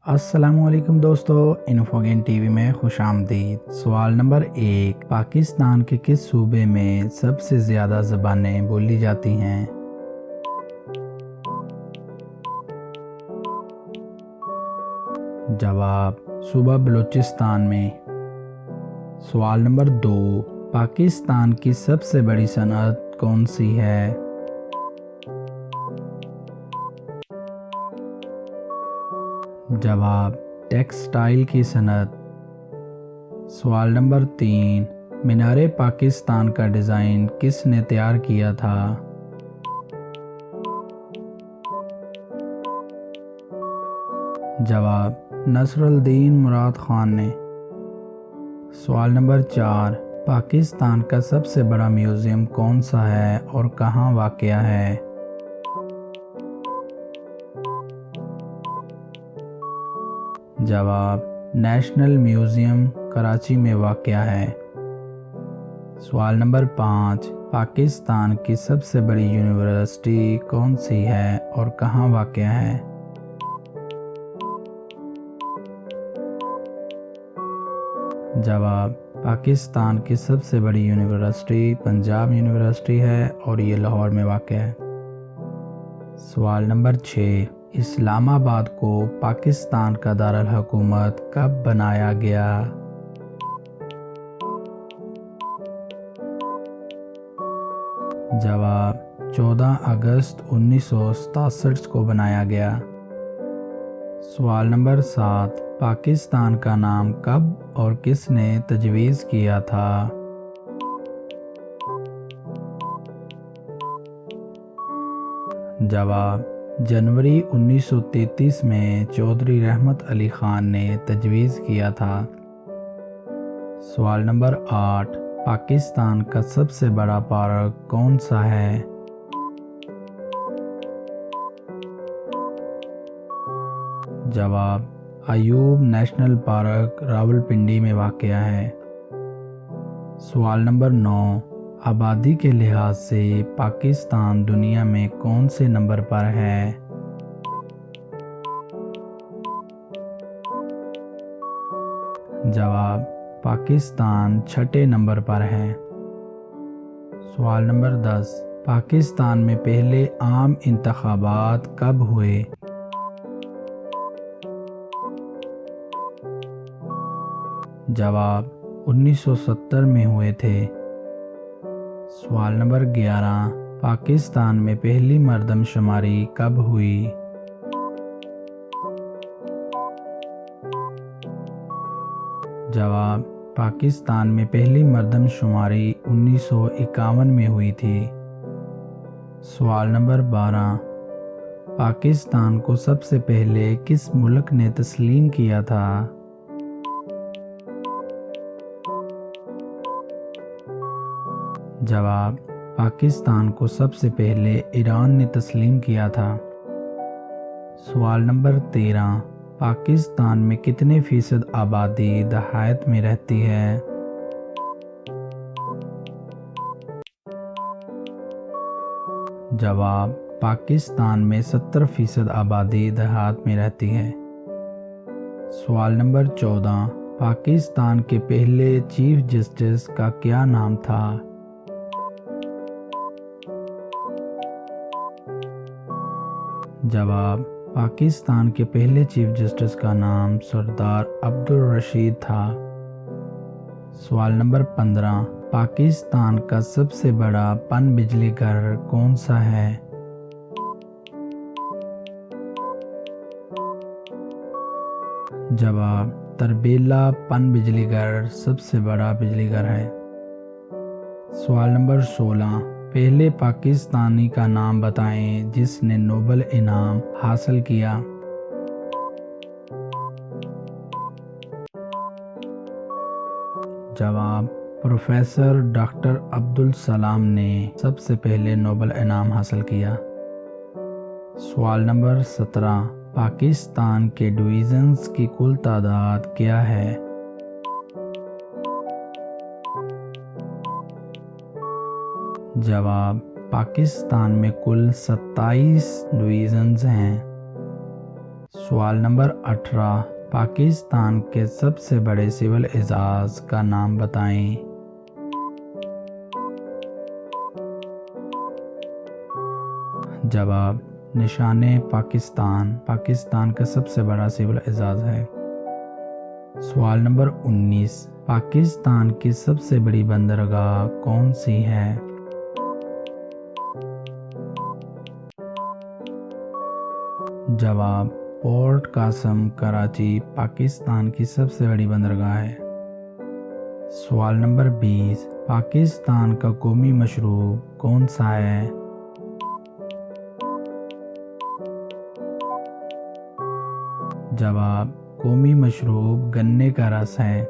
السلام علیکم دوستو، انفوگین ٹی وی میں خوش آمدید۔ سوال نمبر 1، پاکستان کے کس صوبے میں سب سے زیادہ زبانیں بولی جاتی ہیں؟ جواب، صوبہ بلوچستان میں۔ سوال نمبر 2، پاکستان کی سب سے بڑی صنعت کون سی ہے؟ جواب، ٹیکسٹائل کی صنعت۔ سوال نمبر 3، مینار پاکستان کا ڈیزائن کس نے تیار کیا تھا؟ جواب، نصر الدین مراد خان نے۔ سوال نمبر 4، پاکستان کا سب سے بڑا میوزیم کون سا ہے اور کہاں واقع ہے؟ جواب، نیشنل میوزیم کراچی میں واقع ہے۔ سوال نمبر 5، پاکستان کی سب سے بڑی یونیورسٹی کون سی ہے اور کہاں واقع ہے؟ جواب، پاکستان کی سب سے بڑی یونیورسٹی پنجاب یونیورسٹی ہے اور یہ لاہور میں واقع ہے۔ سوال نمبر 6، اسلام آباد کو پاکستان کا دارالحکومت کب بنایا گیا؟ جواب، 14 اگست 1967 کو بنایا گیا۔ سوال نمبر 7، پاکستان کا نام کب اور کس نے تجویز کیا تھا؟ جواب، جنوری 1933 میں چودھری رحمت علی خان نے تجویز کیا تھا۔ سوال نمبر 8، پاکستان کا سب سے بڑا پارک کون سا ہے؟ جواب، ایوب نیشنل پارک راولپنڈی میں واقع ہے۔ سوال نمبر 9، آبادی کے لحاظ سے پاکستان دنیا میں کون سے نمبر پر ہے؟ جواب، پاکستان 6 نمبر پر ہے۔ سوال نمبر 10، پاکستان میں پہلے عام انتخابات کب ہوئے؟ جواب، 1970 میں ہوئے تھے۔ سوال نمبر 11، پاکستان میں پہلی مردم شماری کب ہوئی؟ جواب، پاکستان میں پہلی مردم شماری 1951 میں ہوئی تھی۔ سوال نمبر 12، پاکستان کو سب سے پہلے کس ملک نے تسلیم کیا تھا؟ جواب، پاکستان کو سب سے پہلے ایران نے تسلیم کیا تھا۔ سوال نمبر 13، پاکستان میں کتنے فیصد آبادی دیہات میں رہتی ہے؟ جواب، پاکستان میں 70% آبادی دیہات میں رہتی ہے۔ سوال نمبر 14، پاکستان کے پہلے چیف جسٹس کا کیا نام تھا؟ جواب، پاکستان کے پہلے چیف جسٹس کا نام سردار عبدالرشید تھا۔ سوال نمبر 15، پاکستان کا سب سے بڑا پن بجلی گھر کون سا ہے؟ جواب، تربیلا پن بجلی گھر سب سے بڑا بجلی گھر ہے۔ سوال نمبر 16، پہلے پاکستانی کا نام بتائیں جس نے نوبل انعام حاصل کیا؟ جواب، پروفیسر ڈاکٹر عبدالسلام نے سب سے پہلے نوبل انعام حاصل کیا۔ سوال نمبر 17، پاکستان کے ڈویژنز کی کل تعداد کیا ہے؟ جواب، پاکستان میں کل 27 ڈویژنز ہیں۔ سوال نمبر 18، پاکستان کے سب سے بڑے سول اعزاز کا نام بتائیں۔ جواب، نشان پاکستان پاکستان کا سب سے بڑا سول اعزاز ہے۔ سوال نمبر 19، پاکستان کی سب سے بڑی بندرگاہ کون سی ہے؟ جواب، پورٹ قاسم کراچی پاکستان کی سب سے بڑی بندرگاہ ہے۔ سوال نمبر 20، پاکستان کا قومی مشروب کون سا ہے؟ جواب، قومی مشروب گنے کا رس ہے۔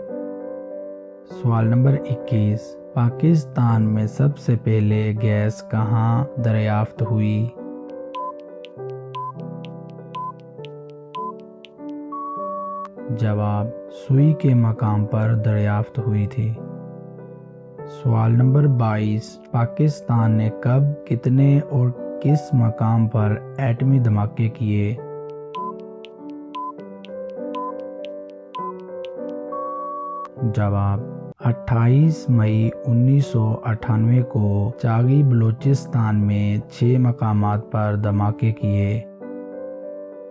سوال نمبر 21، پاکستان میں سب سے پہلے گیس کہاں دریافت ہوئی؟ جواب، سوئی کے مقام پر دریافت ہوئی تھی۔ سوال نمبر 22، پاکستان نے کب، کتنے اور کس مقام پر ایٹمی دھماکے کیے؟ جواب، 28 مئی 1998 کو چاغی بلوچستان میں 6 مقامات پر دھماکے کیے۔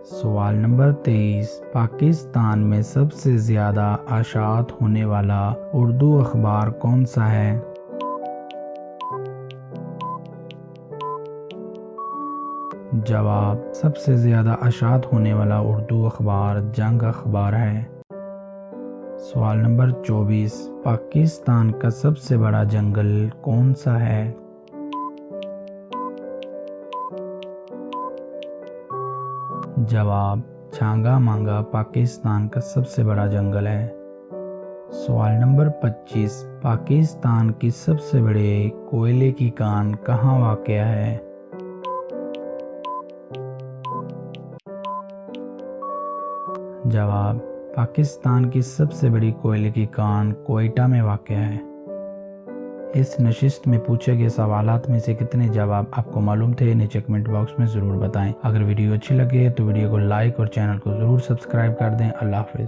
سوال نمبر 23، پاکستان میں سب سے زیادہ اشاعت ہونے والا اردو اخبار کون سا ہے؟ جواب، سب سے زیادہ اشاعت ہونے والا اردو اخبار جنگ اخبار ہے۔ سوال نمبر 24، پاکستان کا سب سے بڑا جنگل کون سا ہے؟ جواب، چھانگا مانگا پاکستان کا سب سے بڑا جنگل ہے۔ سوال نمبر 25، پاکستان کی سب سے بڑے کوئلے کی کان کہاں واقع ہے؟ جواب، پاکستان کی سب سے بڑی کوئلے کی کان کوئٹہ میں واقع ہے۔ اس نشست میں پوچھے گئے سوالات میں سے کتنے جواب آپ کو معلوم تھے نیچے کمنٹ باکس میں ضرور بتائیں۔ اگر ویڈیو اچھی لگے تو ویڈیو کو لائک اور چینل کو ضرور سبسکرائب کر دیں۔ اللہ حافظ۔